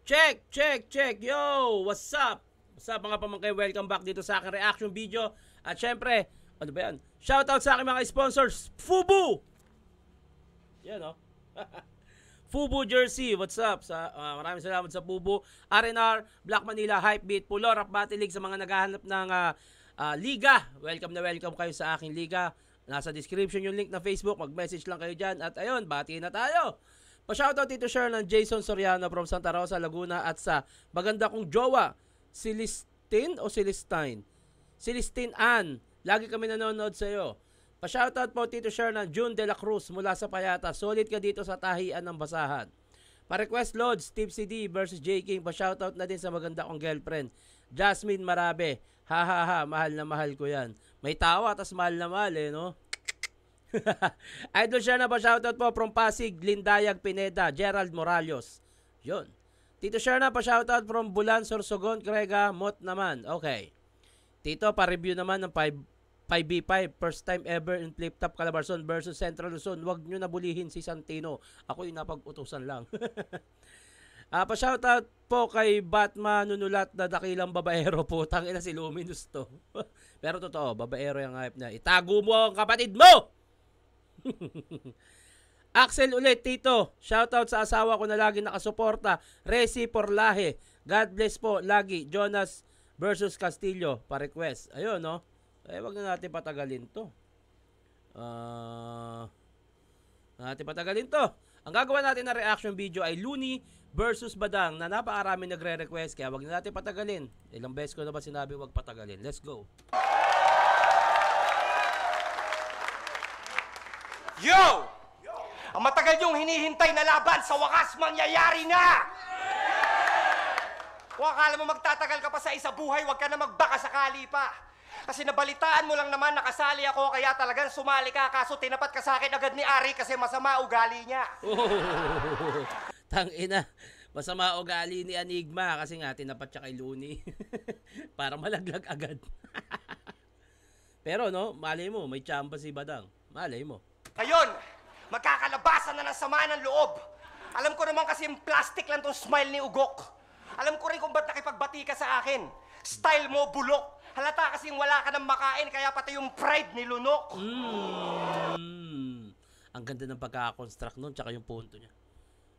Check, check, check. Yo, what's up? What's up mga pamangkay? Welcome back dito sa aking reaction video. At syempre, ano ba yan? Shoutout sa aking mga sponsors. FUBU! Yan oh. FUBU Jersey, what's up? Maraming salamat sa FUBU. R&R, Black Manila, Hypebeat, Pulo, Rap Battle League sa mga naghahanap ng liga. Welcome na welcome kayo sa aking liga. Nasa description yung link na Facebook. Mag-message lang kayo dyan. At ayun, bati na tayo. Pa-shoutout dito share ng Jason Soriano from Santa Rosa, Laguna at sa maganda kong jowa, Celestine o Celestine? Celestine Ann. Lagi kami nanonood sa iyo. Pa-shoutout po Tito share ng June de la Cruz mula sa Payata. Solid ka dito sa tahian ng basahan. Pa-request Lods, Tipsy D versus J King. Pa-shoutout na din sa maganda kong girlfriend, Jasmine Marabe. Ha ha ha, mahal na mahal ko yan. May tawa tas mahal na mahal no? Idol siya na pa shoutout po from Pasig, Lindayag, Pineda, Gerald Moralios. Yun. Tito Sherna pa shoutout from Bulan, Sorsogon, Crega, Mot naman. Okay. Tito pa-review naman ng 5v5 first time ever in Flip Top Calabarzon versus Central Luzon. Huwag nyo nabulihin si Santino. Ako yung napag-utusan lang. Pa-shoutout po kay Batman nunulat na dakilang babaero po. Tangina si Luminous to. Pero totoo, babaero yung hype na. Itago mo ang kapatid mo! Axel ulit, Tito. Shoutout sa asawa ko na lagi nakasuporta. Resi Porlahe. God bless po lagi. Jonas versus Castillo. Pa-request. Ayun, no? Wag na natin patagalin to. Ang gagawa natin na reaction video ay Looney versus Badang na napakarami nagre-request. Kaya wag na natin patagalin. Ilang beses ko na ba sinabi wag patagalin. Let's go. Yo! Ang matagal yung hinihintay na laban sa wakas mangyayari na! Kung akala mo magtatagal ka pa sa isa buhay, huwag ka na magbaka sakali pa. Kasi nabalitaan mo lang naman nakasali ako, kaya talagang sumali ka, kaso tinapat ka sa akin agad ni Ari kasi masama ugali niya. Tangina, masama ugali ni Enigma kasi nga tinapat siya kay Looney. Para malaglag agad. Pero no, malay mo, may tsamba si Badang. Malay mo. Ngayon, magkakalabasan na ng sama ng loob. Alam ko naman kasi plastic lang tong smile ni Ugok. Alam ko rin kung ba't nakipagbati ka sa akin. Style mo, bulok. Halata kasing wala ka nang makain, kaya pati yung pride ni Lunok. Ang ganda ng pagkakakonstruct nun, tsaka yung punto niya.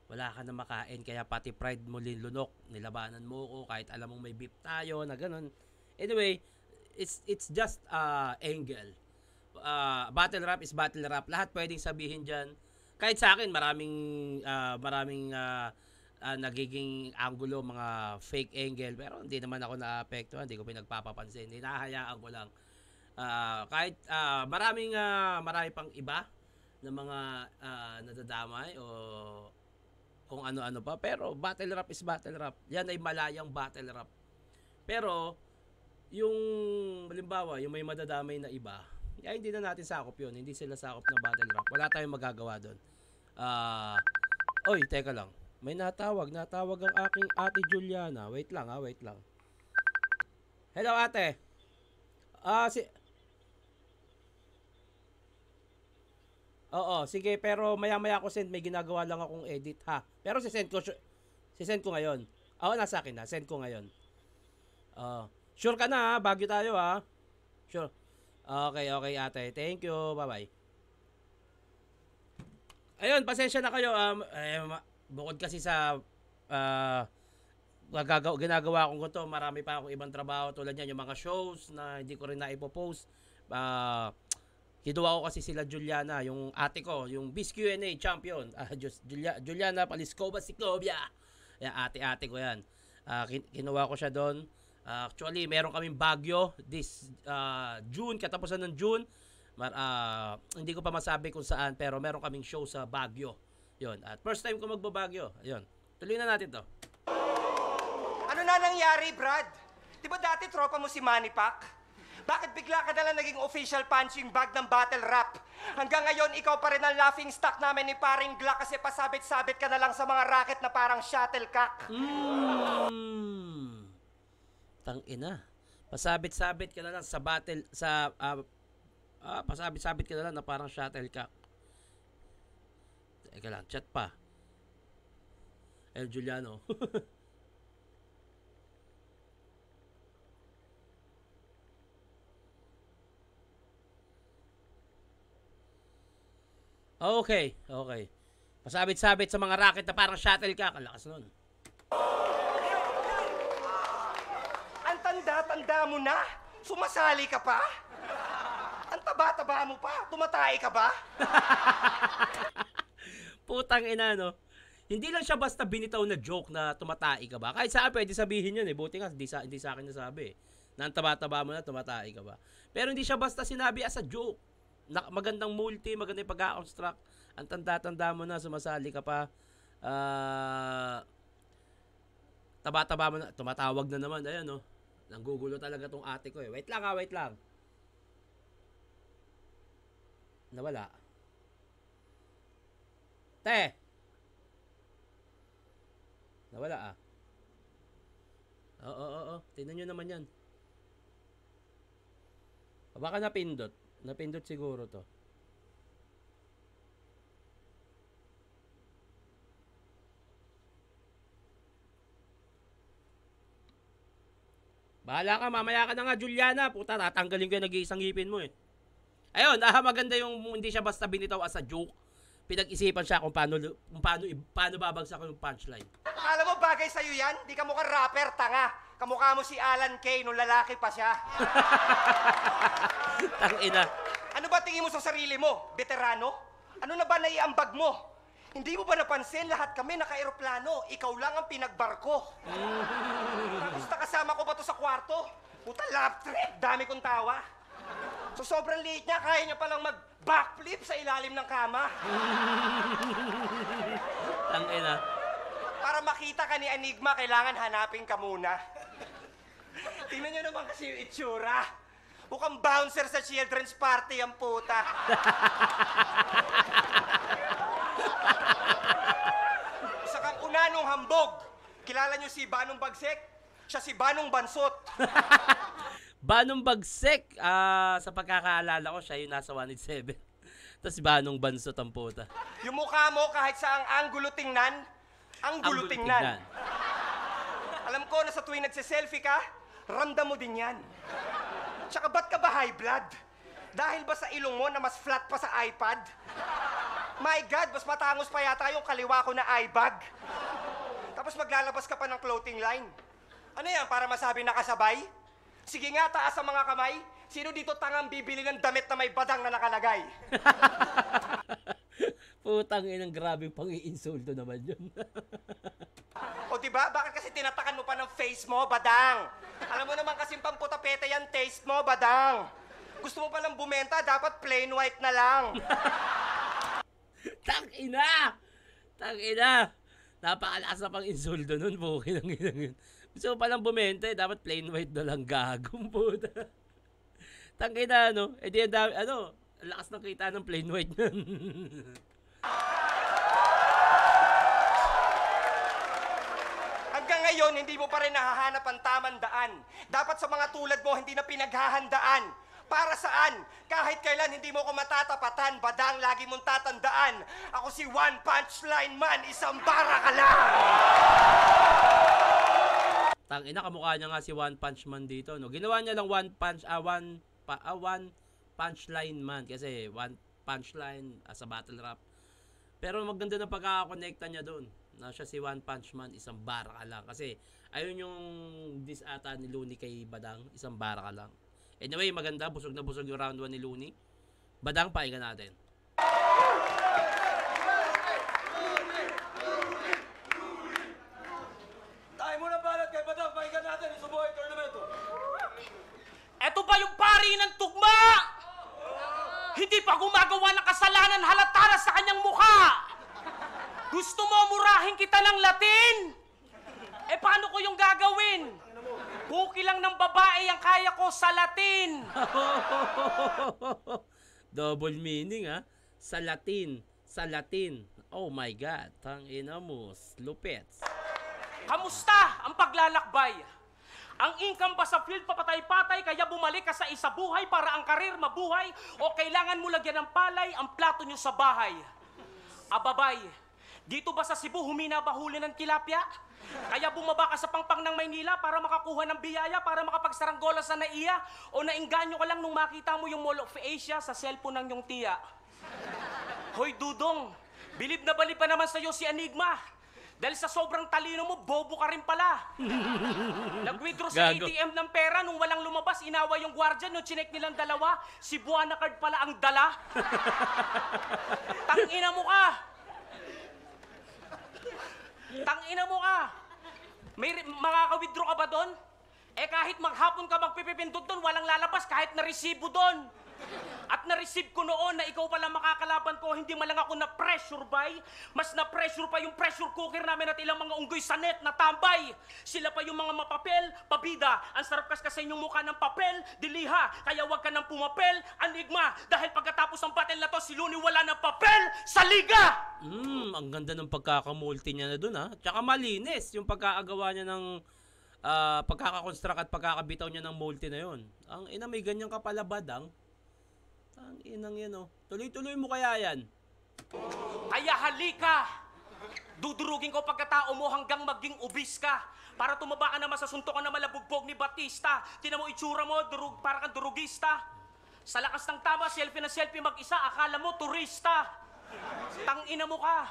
Wala ka nang makain, kaya pati pride mo linlunok. Nilabanan mo ko, kahit alam mong may beef tayo, na ganun. Anyway, it's just angle. Battle rap is battle rap. Lahat pwedeng sabihin dyan. Kahit sa akin, maraming nagiging angulo, mga fake angle. Pero hindi naman ako naapektuhan. Hindi ko pinagpapapansin. Hinahayaan ko lang. Kahit marami pang iba na mga nadadamay o kung ano-ano pa. Pero battle rap is battle rap. Yan ay malayang battle rap. Pero, yung halimbawa, yung may madadamay na iba, kaya hindi na natin sakop yun. Hindi sila sakop ng battle rap. Wala tayong magagawa doon. Oy, teka lang. May natawag. Natawag ang aking ate Juliana. Wait lang. Hello, ate. Oo, sige. Pero maya-maya ko send. May ginagawa lang akong edit, ha? Pero sisend ko ngayon. Oo, nasa akin na. Send ko ngayon. Sure ka na, ha? Bagyo tayo, ha? Sure. Okay, ate. Thank you. Bye-bye. Ayun, pasensya na kayo. Bukod kasi sa ginagawa kong to, marami pa akong ibang trabaho tulad yan, yung mga shows na hindi ko rin naipopost. Kinuha ko kasi sila Juliana, yung ate ko, yung Biz Q&A champion. Juliana Paliscova Ciclovia. Yan, ate ko yan. Kinuha ko siya doon. Actually, meron kaming Baguio this June, katapusan ng June. Hindi ko pa masabi kung saan, pero meron kaming show sa Baguio. Yun. At first time ko magbabagyo. Ayun. Tuloy na natin to. Ano na nangyari, Brad? Di ba dati tropa mo si Manny Pac? Bakit bigla ka nalang naging official punching bag ng battle rap? Hanggang ngayon, ikaw pa rin ang laughing stock namin ni Paring Glock kasi pasabit-sabit ka na lang sa mga racket na parang shuttlecock. Tangina. Pasabit-sabit ka na lang sa battle pasabit-sabit ka na lang na parang shuttlecock. Teka lang, chat pa. El Juliano. Okay, okay. Pasabit-sabit sa mga racket na parang shuttlecock. Ang lakas nun. Ang tanda-tanda mo na? Sumasali ka pa? Ang taba-taba mo pa? Tumatay ka ba? Putang ina, no? Hindi lang siya basta binitaw na joke na tumatai ka ba? Kahit saan pwede sabihin yun eh. Buti nga, hindi sa akin nasabi eh. Na ang taba-taba mo na, tumatai ka ba? Pero hindi siya basta sinabi as a joke. Magandang multi, magandang pag-construct. Ang tanda-tanda mo na, sumasali ka pa. Taba-taba mo na, tumatawag na naman. Ayan, no? Nanggugulo talaga tong ate ko eh. Wait lang ha, wait lang. Nawala. Te! Nawala ah. Oo. Tingnan nyo naman yan. Baka napindot. Napindot siguro to. Bahala ka, mamaya ka na nga, Juliana. Puta, tatanggalin ko yung nag-iisang ngipin mo eh. Ayun, maganda yung hindi siya basta binitaw as a joke. Pinag-isipan siya kung paano babagsak yung punchline. Alam mo, bagay sa'yo yan? Di ka mukhang rapper, tanga. Kamukha mo si Alan Kay nung lalaki pa siya. Tangina. Ano ba tingin mo sa sarili mo? Veterano? Ano na ba naiambag mo? Hindi mo ba napansin lahat kami naka-aeroplano? Ikaw lang ang pinagbarko. Tapos nakasama ko ba to sa kwarto? Puta, love trip. Dami kong tawa. So sobrang liit niya, kaya niya palang mag-backflip sa ilalim ng kama. Tangina. Para makita ka ni Enigma, kailangan hanapin ka muna. Tingnan niyo naman kasi yung itsura. Mukhang bouncer sa children's party ang puta. Isa kang unanong hambog. Kilala niyo si Banong Bagsek? Siya si Banong Bansot. Banong Bagsek, sa pagkakaalala ko, siya yung nasa 187. Tapos Banong Bansot ang puta. Yung mukha mo kahit saang anggulo tingnan, ang gulo tingnan. Alam ko na sa tuwing nagsiselfie ka, ramdam mo din yan. Tsaka ba't ka ba high blood? Dahil ba sa ilong mo na mas flat pa sa iPad? My God, mas matangos pa yata yung kaliwa ko na eyebag. Tapos maglalabas ka pa ng clothing line. Ano yan, para masabi nakasabay? Sige nga, taas ang mga kamay. Sino dito tangang bibili ng damit na may badang na nakalagay? Putang inang grabe pang i-insulto naman yun. O diba, bakit kasi tinatakan mo pa ng face mo, badang? Alam mo naman kasing pamputapete yan, taste mo, badang. Gusto mo palang bumenta, dapat plain white na lang. Tangina! Tangina! Napakalakas na pang insulto nun, bukin ang inang yun. Gusto mo palang bumenta, dapat plain white na lang, gagong puta. Tangina, ano? Eh di ang dami, ang lakas ng kita ng plain white nun. Hanggang ngayon, hindi mo pa rin nahahanap ang tamang daan. Dapat sa mga tulad mo, hindi na pinaghahandaan. Para saan? Kahit kailan hindi mo ko matatapatan, badang lagi mong tatandaan. Ako si One Punch Line Man, isang bara ka lang! Tangina, kamukha niya nga si One Punch Man dito, no? Ginawa niya lang one punch line man kasi one punch line as a battle rap. Pero maganda na pagkakakonekta niya doon. Na siya si One Punch Man, isang bara ka lang. Kasi ayun yung dis ata ni Looney kay Badang, isang bara ka lang. Anyway, maganda, busog na busog yung round 1 ni Looney. Badang, pahinga natin. Tayo muna balat kay Badang, pahinga natin, isubuhay tournamento. Eto ba yung pari ng tugma? Hindi pa gumagawa ng kasalanan halata na sa kanyang mukha. Gusto mo murahin kita ng Latin? Eh paano ko yung gagawin? Buki lang ng babae ang kaya ko sa Latin. Double meaning, ha? Sa Latin. Sa Latin. Oh my God. Tangina mo. Lupets. Kamusta ang paglalakbay? Ang income ba sa field papatay-patay kaya bumalik ka sa isa buhay para ang karir mabuhay? O kailangan mo lagyan ng palay ang plato nyo sa bahay? Ababay, dito ba sa Cebu humina ba huli ng tilapia? Kaya bumaba ka sa pangpang ng Maynila para makakuha ng biyaya, para makapagsaranggola sa naiya? O nainganyo ka lang nung makita mo yung Mall of Asia sa cellphone ng yung tiya? Hoy, Dudong, bilib na balib pa naman sa'yo si Enigma. Dahil sa sobrang talino mo, bobo ka rin pala. Nag-withdraw sa Gago. ATM ng pera nung walang lumabas, inawa yung guardian, nung chinek nilang dalawa, si Buana card pala ang dala. Tangina mo ka! Tangina mo ka! Makaka-withdraw ka ba doon? Eh kahit maghapon ka magpipipindot doon, walang lalabas kahit na-resibo doon. At na-receive ko noon na ikaw pala makakalaban ko, hindi man lang ako na-pressure by, mas na-pressure pa yung pressure cooker namin at ilang mga unggoy sa net na tambay. Sila pa yung mga mapapel, pabida. Ang sarap kasi inyong mukha ng papel, diliha. Kaya wag ka nang pumapel, Enigma. Dahil pagkatapos ng battle na to, si Looney wala ng papel sa liga! Ang ganda ng pagkakamulti niya na dun, ha? Tsaka malinis yung pagkakagawa niya ng pagkakakonstruct at pagkakabitaw niya ng multi na yun. Ang ina, may ganyang kapalabadang. Ang inang yan, oh. Tuloy-tuloy mo kaya yan. Kaya halika! Dudurugin ko pagkatao mo hanggang maging ubis ka. Para tumaba ka naman sa suntukan na malabugbog ni Batista. Tinan mo itsura mo, para kang durugista. Sa lakas ng tama, selfie na selfie mag-isa, akala mo turista. Tangina mo ka.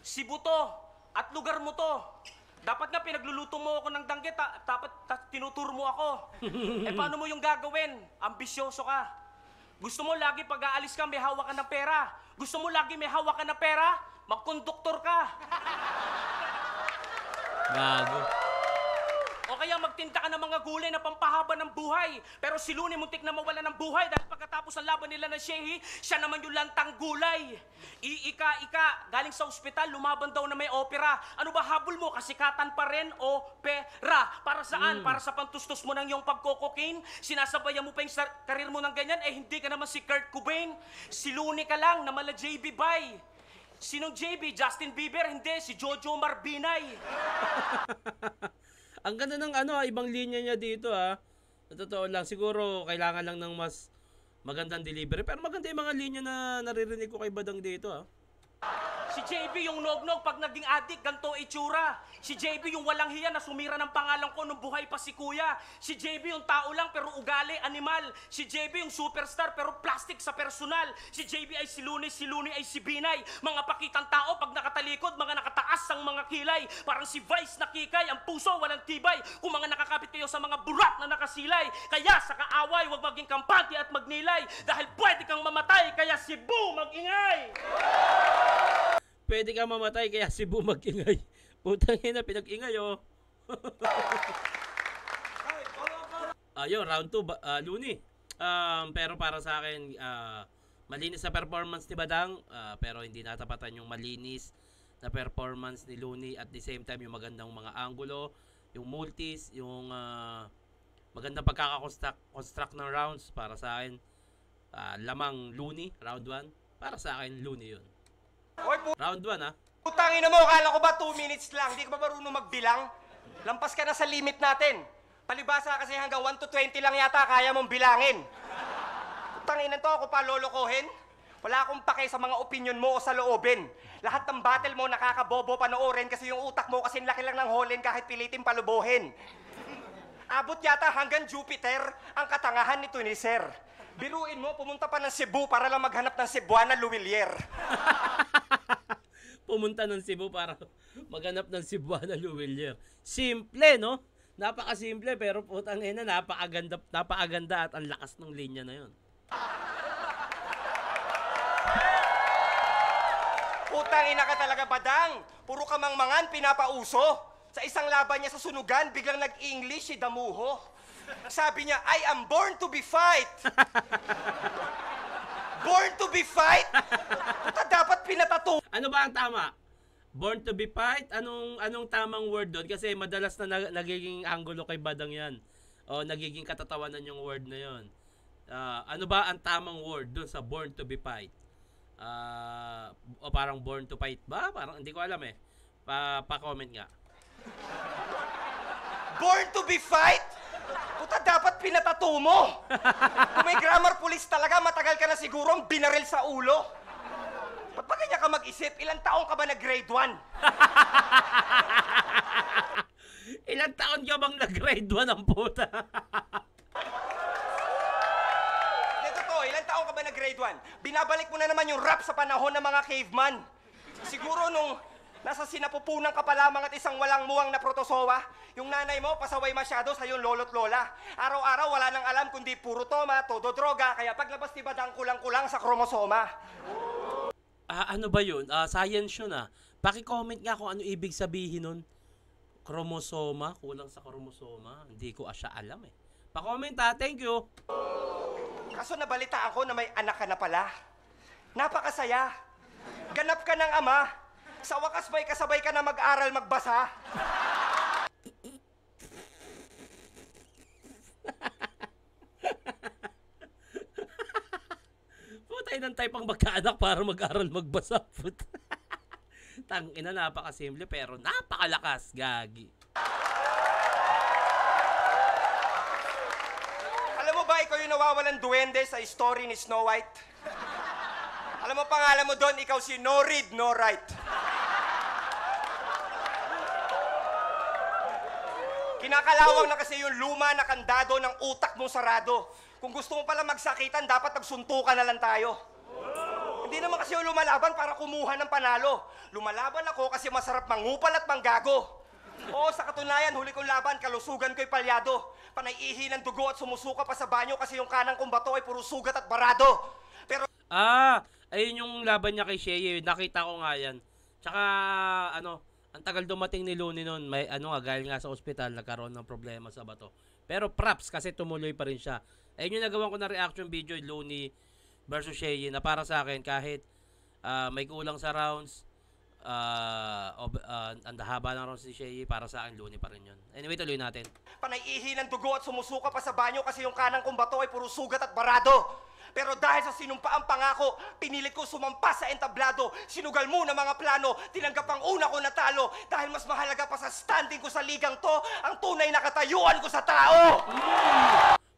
Cebu to, at lugar mo to. Dapat nga pinagluluto mo ako ng danggit, dapat tinuturo mo ako. Eh paano mo yung gagawin? Ambisyoso ka. Gusto mo lagi pag aalis ka may hawak ka ng pera. Gusto mo lagi may hawak ka ng pera? Magkonduktor ka. Gago. O kaya magtinda ka ng mga gulay na pampahaba ng buhay. Pero si Looney muntik na mawala ng buhay dahil pagkatapos ng laban nila ng Shehi, siya naman yung lantang gulay. Ika, galing sa ospital, lumaban daw na may opera. Ano ba habol mo? Kasikatan pa rin o pera? Para saan? Para sa pantustos mo ng iyong pagkokokain? Sinasabayan mo pa yung karir mo ng ganyan? Eh hindi ka naman si Kurt Cobain. Si Looney ka lang na mala JB Bay. Sinong JB? Justin Bieber? Hindi, si Jojo Marbinay. Ang ganda ng ibang linya niya dito, ha. Sa totoo lang, siguro kailangan lang ng mas magandang delivery. Pero maganda yung mga linya na naririnig ko kay Badang dito, ha. Si JB yung nog-nog pag naging addict, ganito itsura. Si JB yung walang hiya na sumira ng pangalan ko nung buhay pa si Kuya. Si JB yung tao lang pero ugali, animal. Si JB yung superstar pero plastic sa personal. Si JB ay si Looney ay si Binay. Mga pakitang tao pag nakatalikod, mga nakataas ang mga kilay. Parang si Vice na kikay, ang puso walang tibay. Kung mga nakakapit kayo sa mga burat na nakasilay. Kaya sa kaaway, huwag maging kampante at magnilay. Dahil pwede kang mamatay, kaya Cebu mag-ingay! Pwede ka mamatay kaya Cebu mag-ingay. Putang ina, pinag-ingay, oh. Ayun, round 2, Looney. Pero para sa akin, malinis na performance ni Badang, pero hindi natapatan yung malinis na performance ni Looney. At the same time, yung magandang mga angulo, yung multis, yung magandang pagkakakonstruct ng rounds. Para sa akin, lamang Looney, round 1. Para sa akin, Looney yun. Hoy, Round 1, ha? putangin mo, akala ko ba 2 minutes lang? Hindi ka ba marunong magbilang? Lampas ka na sa limit natin. Palibasa kasi hanggang 1 to 20 lang yata kaya mong bilangin. Putangin to, ako pa lolokohin? Wala akong pake sa mga opinion mo o sa loobin. Lahat ng battle mo nakakabobo panoorin kasi yung utak mo kasi laki lang ng holin kahit pilitin palubuhin. Abot yata hanggang Jupiter ang katangahan nito ni Sir. Biruin mo, pumunta pa ng Cebu para lang maghanap ng Cebuana Luwilier. Pumunta ng Cebu para maghanap ng Cebuana Luwilier. Simple, no? Napakasimple pero putang ina, napakaganda at ang lakas ng linya na 'yon. Putang ina ka talaga, Badang. Puro kamangmangan, pinapauso. Sa isang laban niya sa sunugan, biglang nag-English si Damuho. Sabi niya, I am born to be fight. Born to be fight? Puta, dapat pinatato. Ano ba ang tama? Born to be fight? Anong tamang word doon? Kasi madalas na nagiging angulo kay Badang 'yan. O nagiging katatawanan yung word na 'yon. Ano ba ang tamang word doon sa born to be fight? O parang born to fight ba? Parang hindi ko alam eh. Pa-comment nga. Born to be fight? Puta, dapat pinatato mo. Kung may grammar police talaga, matagal ka na siguro binaril sa ulo. Ba't ba ganyan ka mag-isip? Ilang taong ka ba na grade 1? Ilang taon ka bang nag-grade 1 ang puta? Hindi, totoo. Ilang taong ka ba na grade One, binabalik mo na naman yung rap sa panahon ng mga caveman. Siguro nung nasa sinapupunan ka pa lamang at isang walang muwang na protozoa, yung nanay mo pasaway masyado sa yung lolo't lola. Araw-araw wala nang alam kundi puro toma, todo droga, kaya paglabas ni Badang kulang-kulang sa kromosoma. Ano ba yun? Science yun Paki-comment nga kung ano ibig sabihin nun. Kromosoma, kulang sa kromosoma. Hindi ko asya alam Pa-comment thank you. Kaso nabalitaan ko na may anak ka na pala. Napakasaya. Ganap ka ng ama. Sa wakas ba'y kasabay ka na mag-aral magbasa? Putay ng type ang magkaanak para mag-aral magbasa. Tangina, napakasimple pero napakalakas, gagi. Alam mo ba, ikaw yung nawawalan duwende sa story ni Snow White? Alam mo pangalan mo doon, ikaw si No Read, No Write. Kinakalawang na kasi yung luma na kandado ng utak mong sarado. Kung gusto mo pala magsakitan, dapat nagsuntukan na lang tayo. Hindi naman kasi yung lumalaban para kumuha ng panalo. Lumalaban ako kasi masarap mangupal at manggago. Oo, sa katunayan, huli kong laban, kalusugan ko'y palyado. Panay-ihi ng dugo at sumusuka pa sa banyo kasi yung kanang kong bato ay puro sugat at barado. Pero... Ayun yung laban niya kay Shea. Nakita ko nga yan. Tsaka, ang tagal dumating ni Looney nun. May, galing nga sa ospital, nagkaroon ng problema sa bato. Pero props, kasi tumuloy pa rin siya. Ayun yung nagawa ko na reaction video, Looney versus Shea, na para sa akin, kahit may kulang sa rounds, ang haba ng rounds ni Shea, para sa akin, Looney pa rin yun. Anyway, tuloy natin. Panay-ihi ng dugo at sumusuka pa sa banyo kasi yung kanang kong bato ay puro sugat at barado. Pero dahil sa sinumpaang pangako, pinilit ko sumampas sa entablado. Sinugal mo na mga plano, tinanggap ang una ko natalo. Dahil mas mahalaga pa sa standing ko sa ligang to, ang tunay na katayuan ko sa tao!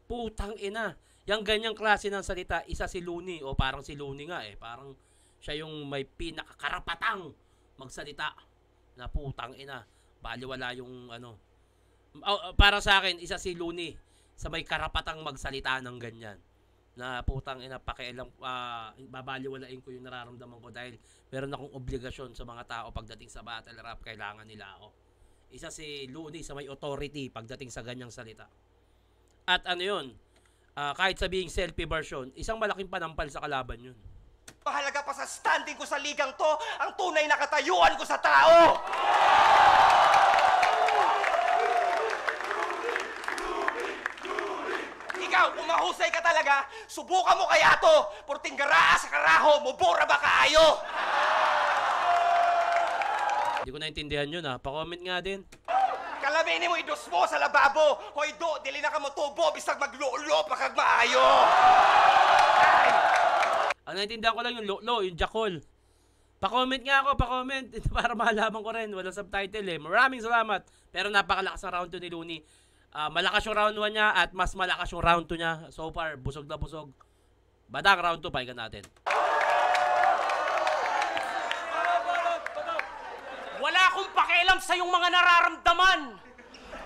Putang ina. Yang ganyang klase ng salita, isa si Looney, o parang si Looney nga parang siya yung may pinakakarapatang magsalita. Na putang ina. Baliwala yung para sa akin, isa si Looney sa may karapatang magsalita ng ganyan. Na putang ina, pakialam, babaliwalain ko yung nararamdaman ko dahil meron akong obligasyon sa mga tao pagdating sa battle rap, kailangan nila ako. Isa si Looney sa may authority pagdating sa ganyang salita. At kahit sabihing selfie version, isang malaking panampal sa kalaban yun. Mahalaga pa sa standing ko sa ligang to, ang tunay na katayuan ko sa tao! Ikaw, kung mahusay ka talaga, subukan mo kaya to. Porting garaa sa karaho, mubura ba kaayo? Hindi ko naintindihan yun Pa-comment nga din. Kalaminin mo idos mo sa lababo. Hoy do, dili na ka mo tubo, bisag maglulo pa kag maayo. Ang naintindihan ko lang yung lo, yung jakol. Pa-comment nga ako, pa-comment. Para malaman ko rin, walang subtitle Maraming salamat. Pero napakalakas na round 2 ni Looney. Malakas yung round 1 niya at mas malakas yung round 2 niya. So far, busog na busog. Badang round 2, pahingan natin. Wala akong pakialam sa yung mga nararamdaman.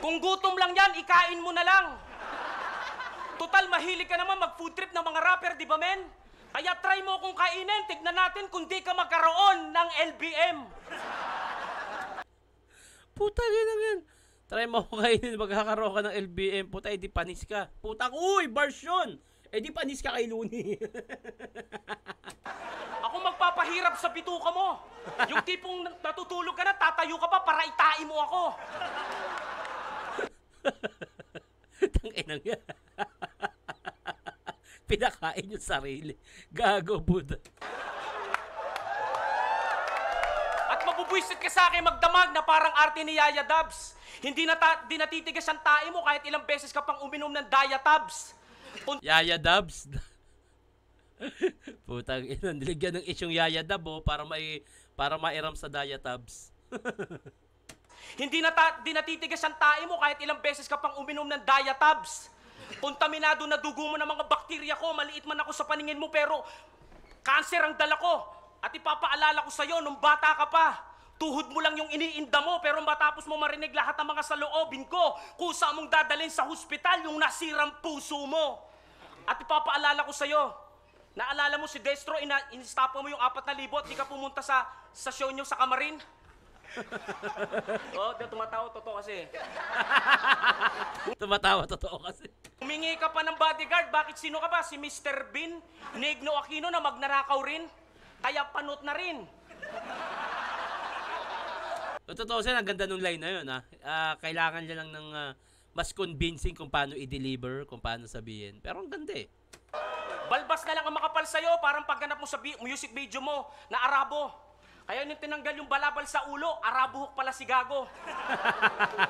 Kung gutom lang yan, ikain mo na lang. Total, mahilig ka naman mag-food trip ng mga rapper, di ba men? Kaya try mo kung kainin, tignan natin kung di ka magkaroon ng LBM. Puta, lang yan. Try mo ko kainin, magkakaroon ka ng LBM. Puta, di panis ka. Putang, uy, bars yun. Di panis ka kay Looney. Ako magpapahirap sa bituka mo. Yung tipong natutulog ka na, tatayo ka pa para itain mo ako. Tanginang yan. Pinakain yung sarili. Gago, Buddha. At mabubwisit ka sa akin magdamag na parang arte ni Yaya Dubs. Hindi natitigas ang tae mo kahit ilang beses ka pang uminom ng Diatabs. Yaya Dubs. Putang ina, niligyan ng isyong Yaya Dub para mairam sa Diatabs. Hindi natitigas ang tae mo kahit ilang beses ka pang uminom ng Diatabs. Kontaminado na dugo mo ng mga bakterya ko, maliit man ako sa paningin mo pero cancer ang dala ko. At ipapaalala ko sa'yo, nung bata ka pa, tuhod mo lang yung iniinda mo pero matapos mo marinig lahat ng mga saloobin ko, kusa mong dadalhin sa hospital yung nasirang puso mo. At ipapaalala ko sa'yo, Naalala mo si Destro, inistapa mo yung 4,000 at di ka pumunta sa show nyo sa Kamarin? Oh, tumatawa, totoo kasi. Tumatawa, totoo kasi. Humingi ka pa ng bodyguard, bakit sino ka ba? Si Mr. Bean, ni Igno Aquino na magnanakaw rin? Kaya panot na rin. Totoo siya, ang ganda nung line na yun. Kailangan niya lang ng mas convincing kung paano i-deliver, kung paano sabihin. Pero ang ganda eh. Balbas na lang ang makapal sa'yo, parang pagganap mo sa music video mo na Arabo. Kaya yung tinanggal yung balabal sa ulo, Arabo hook pala si Gago.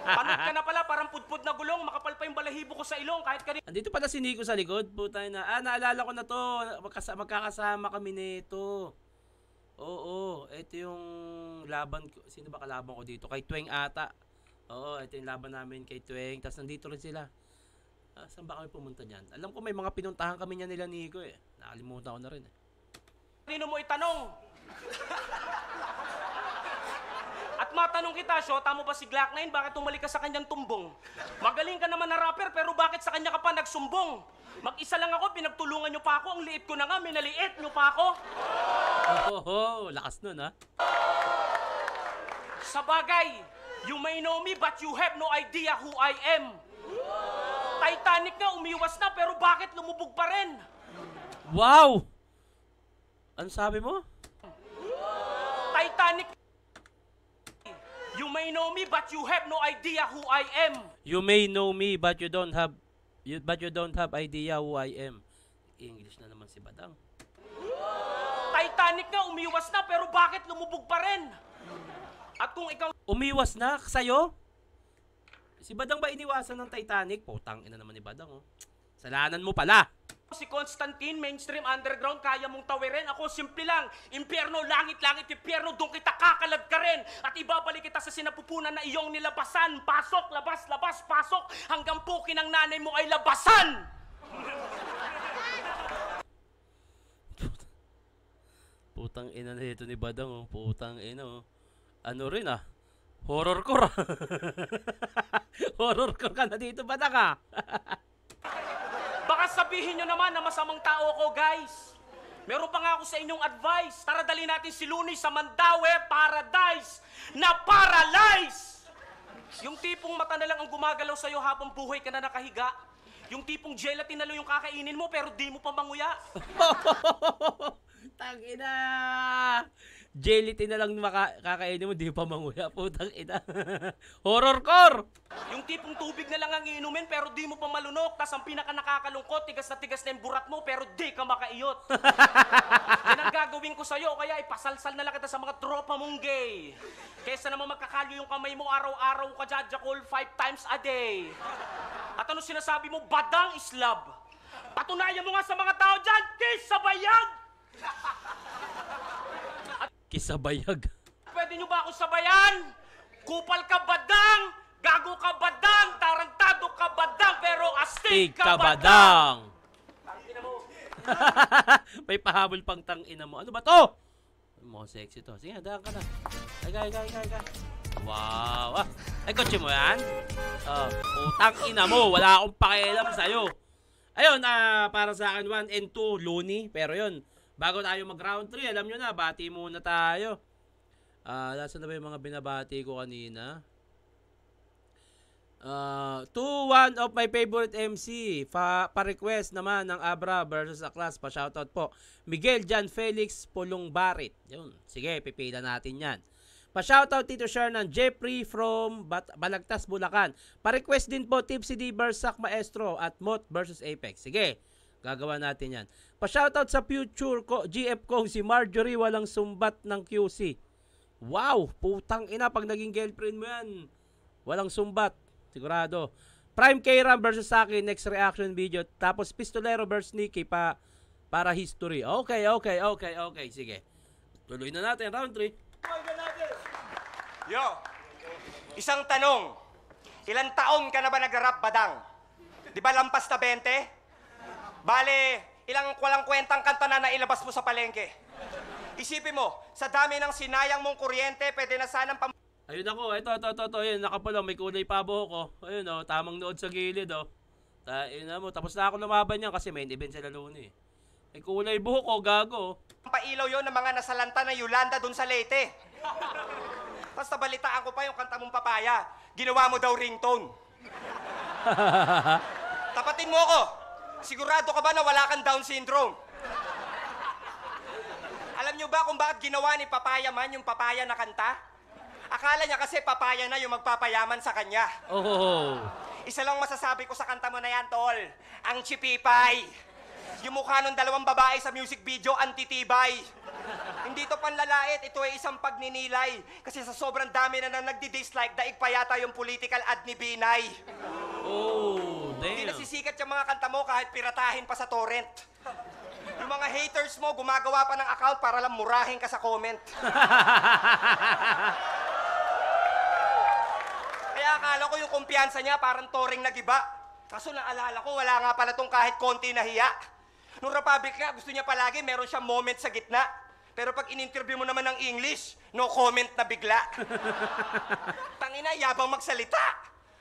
Panot ka na pala, parang pudpud na gulong, makapal pa yung balahibo ko sa ilong, kahit kanina. Andito pala si Nico sa likod. Puta na. Naalala ko na to. Magkakasama kami nito. Oo, ito yung laban ko. Sino ba kalaban ko dito? Kay Tweng ata. Oo, ito yung laban namin kay Tweng. Tapos nandito rin sila. Saan ba kami pumunta dyan? Alam ko may mga pinuntahan kami niya nila Nico eh. Nakalimutan ko na rin eh. Kanino mo itanong? At matanong kita, Shota mo ba si Glock 9? Bakit tumalik ka sa kanyang tumbong? Magaling ka naman na rapper, pero bakit sa kanya ka pa nagsumbong? Mag-isa lang ako, pinagtulungan nyo pa ako, ang liit ko na nga, minaliit nyo pa ako. Lakas nun ha. Sa bagay, you may know me but you have no idea who I am. Titanic nga, umiwas na, pero bakit lumubog pa rin? Wow! Ano sabi mo? Titanic. You may know me but you have no idea who I am. You may know me but you don't have idea who I am. English na naman si Badang. Titanic nga, umiwas na, pero bakit lumubog pa rin? At kung ikaw Umiwas na sa'yo? Si Badang ba iniwasan ng Titanic? Putang ina naman ni Badang oh. Salanan mo pala. si Constantine, mainstream underground, kaya mong tawirin. Ako, simple lang. Impyerno, langit-langit, impyerno, doon kita kakalad ka rin. At ibabalik kita sa sinapupunan na iyong nilabasan. Pasok, labas, labas, pasok. Hanggang pukin ng nanay mo ay labasan. Putang ina na ito ni Badang oh. Putang ina oh. Ano rin ah. Horrorcore ah. Horrorcore ka na dito Badang ah. Baka sabihin nyo naman na masamang tao ako, guys. Meron pa nga ako sa inyong advice. Tara dali natin si Looney sa Mandaue Paradise na paralyze! Yung tipong mata na lang ang gumagalaw sa'yo habang buhay ka na nakahiga. Yung tipong gelatin na lang yung kakainin mo pero di mo pa manguya. Tangina. Gelatin na lang kakainin mo, di pa manguya. Putang ina. Horrorcore. Yung tipong tubig na lang ang iinumin pero di mo pa malunok. Tas ang pinaka nakakalungkot, tigas na yung burat mo pero di ka makaiyot. Yan ang gagawin ko sa'yo, kaya ipasalsal na lang kita sa mga tropa mong gay. Kesa naman magkakalyo yung kamay mo araw-araw ka jajakol 5 times a day. At ano sinasabi mo? Badang is love. Patunayan mo nga sa mga tao dyan, kiss sa bayag! Kisabayag. Pwede nyo ba ako sabayan? Kupal ka badang, gago ka badang, tarantado ka badang, pero astig ka badang! Tangina mo. May pahabol pang tangina mo. Ano ba to? Mukhang sexy to. Sige, daan ka na. Ay. Wow. Ay, kotse mo yan? Putang ina mo. Wala akong pakialam sa'yo. Ayun, para sa akin, 1 and 2, Looney. Pero yun, bago tayo mag round 3, alam nyo na, bati muna tayo. Nasaan na ba yung mga binabati ko kanina? To one of my favorite MC, pa-request naman ng Abra versus Aklas, pa-shoutout po. Miguel Jan Felix Pulong Barit. Yun, sige, pipila natin yan. Pa-shoutout Tito Shernan Jeffrey from Balagtas, Bulacan. Pa-request din po Tipsy D versus Maestro at Mot versus Apex. Sige, gagawa natin yan. Pa-shoutout sa future ko, GF Kong, si Marjorie walang sumbat ng QC. Wow, putang ina pag naging girlfriend mo yan. Walang sumbat, sigurado. Prime K-Ram versus Saki, next reaction video. Tapos Pistolero versus Nikki para history. Okay, sige. Tuloy na natin, round 3. Yo, isang tanong. Ilang taon ka na ba nag-rap, Badang? Di ba lampas na 20? Bale, ilang walang kwentang kanta na nailabas mo sa palengke? Isipin mo, sa dami ng sinayang mong kuryente, pwede na sanang Ayun ako, ito, ayun, nakapulaw, may kulay pa buhok ko. Ayun oh, tamang nood sa gilid oh. Ayun na mo, tapos na ako lumaban yan kasi main event sila Looney. May kulay buhok ko, gago. Pailaw yon ng mga nasalanta na Yolanda dun sa Leyte. Tapos nabalitaan ko pa yung kanta mong Papaya. Ginawa mo daw ringtone. Tapatin mo ako. Sigurado ka ba na wala kang Down syndrome? Alam nyo ba kung bakit ginawa ni Papaya Man yung Papaya na kanta? Akala niya kasi papaya na yung magpapayaman sa kanya. Oh. Isa lang masasabi ko sa kanta mo na yan, tol. Ang chipipay. Yung mukha ng dalawang babae sa music video, antitibay. Hindi to panlalait, ito ay isang pagninilay. Kasi sa sobrang dami na nagdi-dislike, daig pa yata yung political ad ni Binay. Oh, Hindi damn. nasisikat yung mga kanta mo kahit piratahin pa sa torrent. Yung mga haters mo, gumagawa pa ng account para lang murahin ka sa comment. Kaya akala ko yung kumpiyansa niya parang toring nagiba. Kaso naalala ko, wala nga pala tong kahit konti na hiya. Nung Republic nga, gusto niya palagi meron siyang moment sa gitna. Pero pag in-interview mo naman ng English, no comment na bigla. Tangina, yabang magsalita.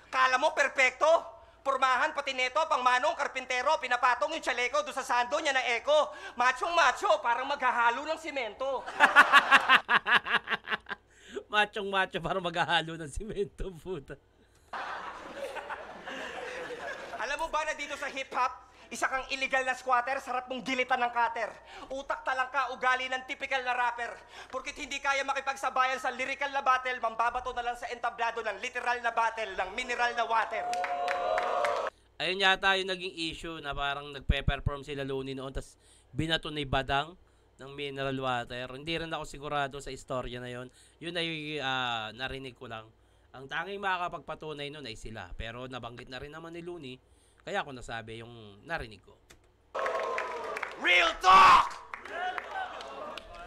Kala mo, perpekto. Pormahan, pati neto, pang manong, karpintero, pinapatong yung chaleco doon sa sando niya na eko. Machong macho, parang maghahalo ng simento. Machong macho para maghahalo ng simento, puta. Alam mo ba na dito sa hip-hop, isa kang illegal na squatter, sarap mong gilitan ng cutter. Utak talang ka, ugali ng typical na rapper. Porkit hindi kaya makipagsabayan sa lyrical na battle, mambabato na lang sa entablado ng literal na battle ng mineral na water. Ayun yata yung naging issue na parang nagpe-perform sila Looney noon, tas binato ni Badang ng mineral water. Hindi rin ako sigurado sa istorya na yon. Yun ay narinig ko lang. Ang tanging makakapagpatunay nun ay sila. Pero nabanggit na rin naman ni Looney. Kaya ako nasabi yung narinig ko. Real talk!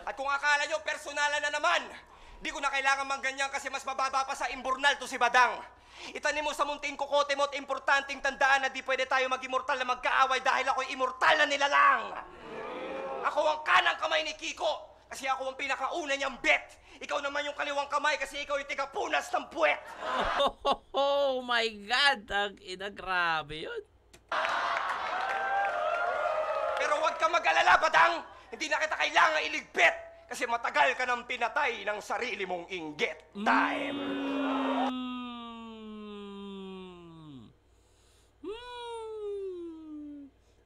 At kung akala nyo, personalan na naman, di ko na kailangan mangganyan kasi mas mababa pa sa imburnal to si Badang. Itanim mo sa munting kukote mo at importanteng tandaan na di pwede tayo mag-immortal na magkaaway dahil ako'y immortal na nilalang. Ako ang kanang kamay ni Kiko kasi ako ang pinakauna niyang bet. Ikaw naman yung kaliwang kamay kasi ikaw yung tigapunas ng puwet. Oh my God! Ang ina, grabe yun. Pero huwag ka mag-alala, Badang. Hindi na kita kailangan iligpit kasi matagal ka nang pinatay ng sarili mong inggit. Time.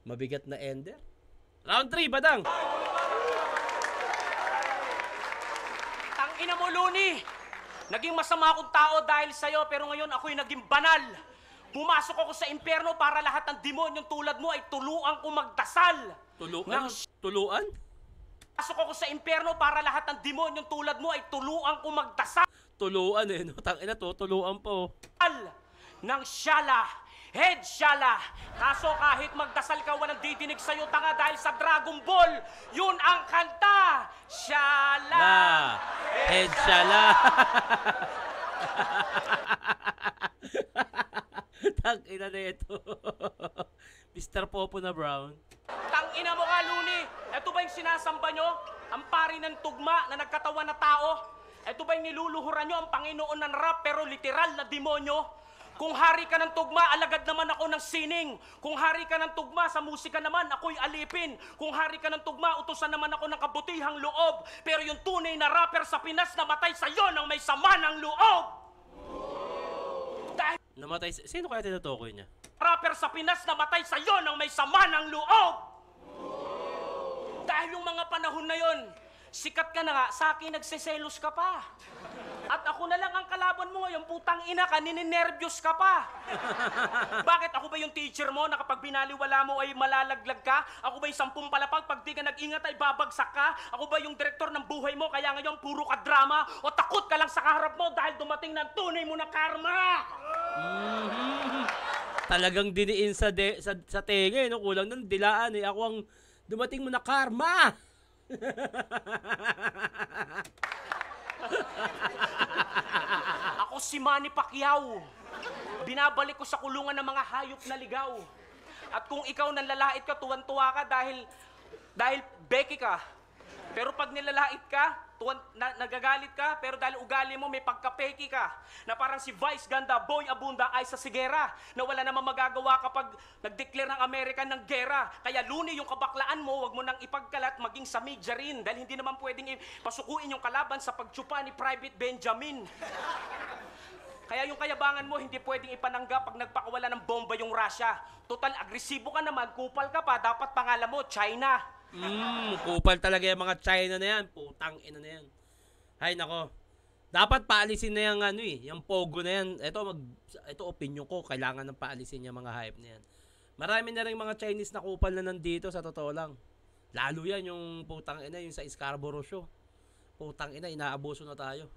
Mabigat na ender. Round 3, Badang. Tangina mo, Looney! Naging masama akong tao dahil sa'yo, pero ngayon ako'y naging banal. Pumasok ako sa impyerno para lahat ng demonyong tulad mo ay tuluan kong magdasal. Tuluan? Pasok ako sa impyerno para lahat ng demonyong tulad mo ay tuluan kong magdasal. Tuluan eh, no? Tangina to, tuluan po. Ng Shala, Head Shala. Kaso kahit magdasal ka, walang didinig sa'yo, tanga, dahil sa Dragon Ball, yun ang kanta. Shala. Head Shala. Tangina na ito. Mr. Popo na Brown. Tangina mo ka, Looney. Ito ba yung sinasamba nyo? Ang pari ng tugma na nagkatawan na tao? Ito ba yung niluluhuran nyo ang Panginoon ng rap pero literal na demonyo? Kung hari ka ng tugma, alagad naman ako ng sining. Kung hari ka ng tugma, sa musika naman, ako'y alipin. Kung hari ka ng tugma, utusan naman ako ng kabutihang loob. Pero yung tunay na rapper sa Pinas, namatay sa'yo ng may sama ng loob. Dahil Namatay. Sino kaya tinutukoy niya? rapper sa Pinas, namatay sa'yo ng may sama ng loob. Dahil yung mga panahon na yon, sikat ka na nga, sa akin nagseselos ka pa. At ako na lang ang kalaban mo ngayon, putang ina ka, nininervyos ka pa. Bakit? Ako ba yung teacher mo na kapag binaliwala mo ay malalaglag ka? Ako ba yung 10 palapag, pag di ka nag-ingat ay babagsak ka? Ako ba yung direktor ng buhay mo, kaya ngayon puro ka drama? O takot ka lang sa kaharap mo dahil dumating ng tunay mo na karma? Talagang diniin sa tenga eh, no? Kulang ng dilaan eh. Ako ang dumating mo na karma. Ako si Manny Pacquiao. Binabalik ko sa kulungan ng mga hayop na ligaw. At kung ikaw nanlalait ka, tuwan-tuwa ka dahil Becky ka. Pero pag nilalait ka, nagagalit ka, pero dahil ugali mo may pagkapeki ka, na parang si Vice Ganda, Boy Abunda ay sa sigera, na wala namang magagawa kapag nag-declare ng Amerika ng gera. Kaya Luni, yung kabaklaan mo, wag mo nang ipagkalat maging sa media rin, dahil hindi naman pwedeng pasukuin yung kalaban sa pagtsupa ni Private Benjamin. Kaya yung kayabangan mo, hindi pwedeng ipananggap pag nagpakawala ng bomba yung Russia. Total, agresibo ka naman, kupal ka pa, dapat pangalan mo, China. Kupal talaga yung mga China na yan. Putang ina na yan. Hay nako. Dapat paalisin na yung yung Pogo na yan. Ito opinion ko, kailangan nang paalisin yung mga hype na yan. Marami na rin mga Chinese na kupal na nandito, sa totoo lang. Lalo yan yung putang ina, yung sa Scarborough show. Putang ina, inaabuso na tayo.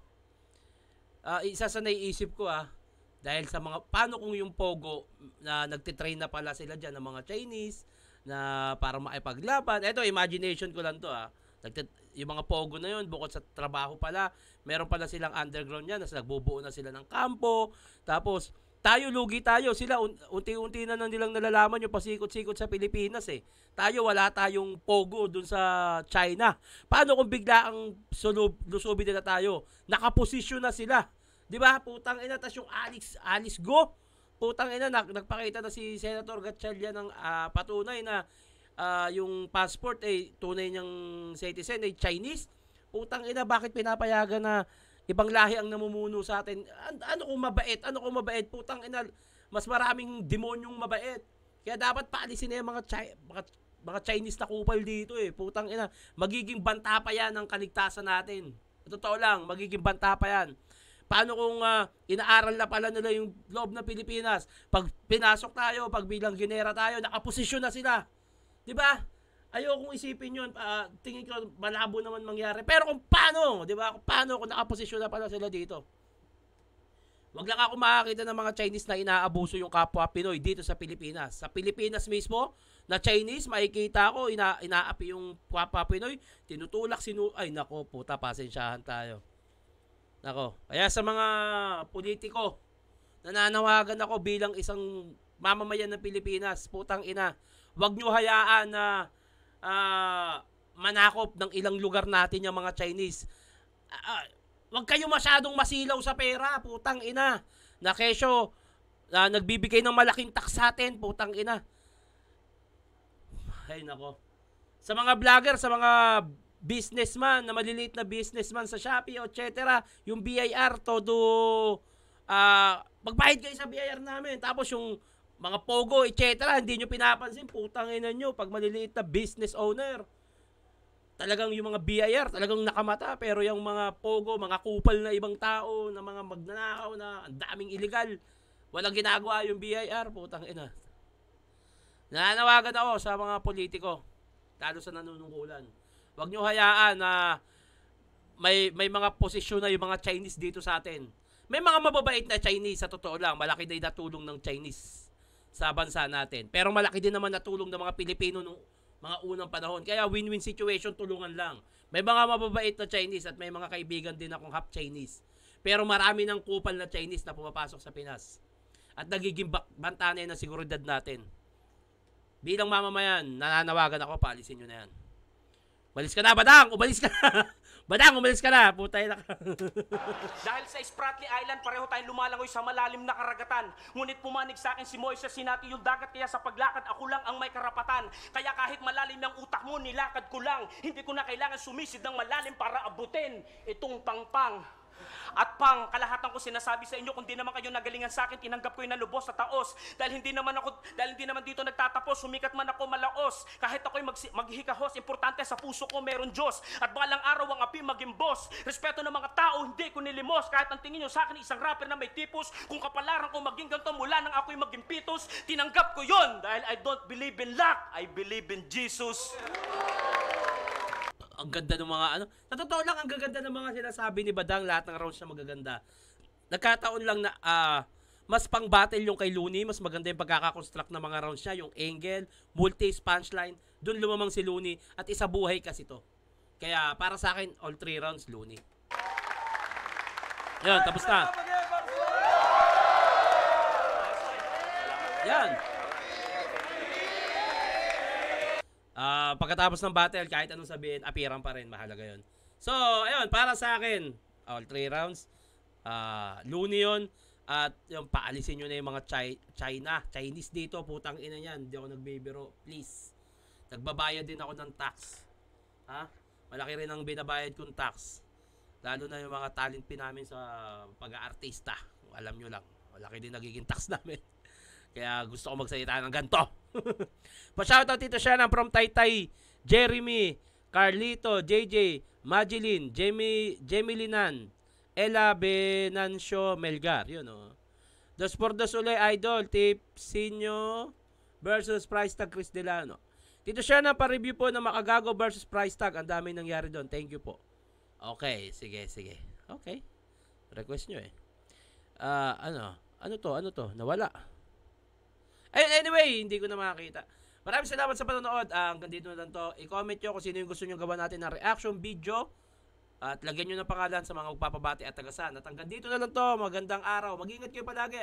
Isa sa naiisip ko dahil sa mga, paano kung yung Pogo na nagtitrain na pala sila dyan ng mga Chinese na para maipaglaban. Ito, imagination ko lang to yung mga Pogo na yun, bukod sa trabaho pala, meron pala silang underground yan, nagbubuo na sila ng kampo. Tapos, lugi tayo. Sila, unti-unti na nilang nalalaman yung pasikot-sikot sa Pilipinas Tayo, wala tayong Pogo dun sa China. Paano kung bigla ang lusubi nila tayo? Nakaposisyon na sila. Di ba? Putang ina, tas yung Alice Go. Putang ina, nagpakita na si Senator Gatchalian ng patunay na yung passport tunay niyang citizen Chinese. Putang ina, bakit pinapayagan na ibang lahi ang namumuno sa atin? Ano kung mabait? Putang ina, mas maraming demonyong mabait. Kaya dapat paalisin na yung mga Chinese na kupal dito Putang ina, magiging banta pa yan ang kaligtasan natin. Totoo lang, magiging banta pa yan. Paano kung inaaral na pala nila yung loob ng Pilipinas? Pag pinasok tayo, pag bilang ginera tayo, nakaposisyon na sila. Di ba? Ayokong isipin yun. Tingin ko malabo naman mangyari. Pero kung paano, di ba? Paano kung nakaposisyon na pala sila dito? Wag lang ako makakita ng mga Chinese na inaabuso yung kapwa Pinoy dito sa Pilipinas. Sa Pilipinas mismo, na Chinese, makikita ko, inaapi yung kapwa Pinoy, tinutulak, ay nako, puta, pasensyahan tayo. Nako, kaya sa mga politiko, nananawagan ako bilang isang mamamayan ng Pilipinas, putang ina, wag nyo hayaan na manakop ng ilang lugar natin yung mga Chinese. Wag kayo masyadong masilaw sa pera, putang ina. Na kesyo, nagbibigay ng malaking tax sa atin, putang ina. Ay nako. Sa mga vlogger, sa mga businessman, na maliliit na businessman sa Shopee, etc. Yung BIR, magbayad kayo sa BIR namin. Tapos yung mga Pogo, etc. Hindi nyo pinapansin, putang ina nyo, pag maliliit na business owner. Talagang yung mga BIR, talagang nakamata. Pero yung mga Pogo, mga kupal na ibang tao, na mga magnanakaw na ang daming illegal, walang ginagawa yung BIR, putang ina. Nananawagan ako sa mga politiko, lalo sa nanunungkulan. Huwag nyo hayaan na may mga posisyon na yung mga Chinese dito sa atin. May mga mababait na Chinese, sa totoo lang. Malaki na natulong ng Chinese sa bansa natin. Pero malaki din naman natulong ng mga Pilipino nung mga unang panahon. Kaya win-win situation, tulungan lang. May mga mababait na Chinese at may mga kaibigan din akong half Chinese. Pero marami ng kupal na Chinese na pumapasok sa Pinas. At nagiging banta na yun ang seguridad natin. Bilang mamamayan, nananawagan ako, paalisin nyo na yan. Umalis ka na, Badang! Umalis ka na! Badang, umalis ka na! Putay na ka. Dahil sa Spratly Island, pareho tayong lumalangoy sa malalim na karagatan. Ngunit pumanig sa akin si Moises, sinati yung dagat, kaya sa paglakad ako lang ang may karapatan. Kaya kahit malalim ng utak mo, nilakad ko lang. Hindi ko na kailangan sumisid ng malalim para abutin itong pangpang. At pang, kalahatan ko sinasabi sa inyo, kung di naman kayo nagalingan sa akin, tinanggap ko yung nalubos sa taos. Dahil hindi naman dito nagtatapos, sumikat man ako malaos. Kahit ako'y maghihikahos, importante sa puso ko meron Diyos. At balang araw ang api maging boss. Respeto ng mga tao, hindi ko nilimos. Kahit ang tingin nyo sa akin, isang rapper na may tipos. Kung kapalaran ko maging ganito mula nang ako'y maging pitos, tinanggap ko yon. Dahil I don't believe in luck, I believe in Jesus. Ang ganda ng mga sa totoo lang, ang gaganda ng mga sinasabi ni Badang, lahat ng rounds na magaganda. Nagkataon lang na mas pang battle yung kay Luni, mas maganda yung pagkakakonstruct ng mga rounds niya, yung angle, multi, punchline, doon lumamang si Luni, at isa buhay kasi to. Kaya para sa akin, all 3 rounds Luni. Yan, tapos na. Yan. Pagkatapos ng battle, kahit anong sabihin, apiran pa rin, mahalaga yun. So, ayun, para sa akin, all 3 rounds, Looney yun, at yung paalisin nyo na yung mga Chinese dito, putang ina yan, hindi ako nagbibiro, please. Nagbabayad din ako ng tax. Ha? Malaki rin ang binabayad kong tax. Lalo na yung mga talent pin namin sa pag-aartista. Alam nyo lang, malaki din nagiging tax namin. Kaya gusto ko magsalita ng ganito. Pa-shoutout dito siya ng from Taytay, Jeremy, Carlito, JJ, Majeline, Jemilinan, Ella Benancio Melgar. Yun o. Dos por dos uli, Idol, Tipsinyo versus Price Tag Chris Delano. Dito siya na pa-review po ng Makagago versus Price Tag. Ang dami nangyari doon. Thank you po. Okay, sige. Okay. Request nyo eh. Ano to? Nawala. Anyway, hindi ko na makakita. Maraming salamat sa panonood. Hanggang dito na lang to. I-comment nyo kung sino yung gusto nyo gawa natin na reaction video. At lagyan nyo ng pangalan sa mga magpapabati at tagasan. At hanggang dito na lang to. Magandang araw. Mag-ingat kayo palagi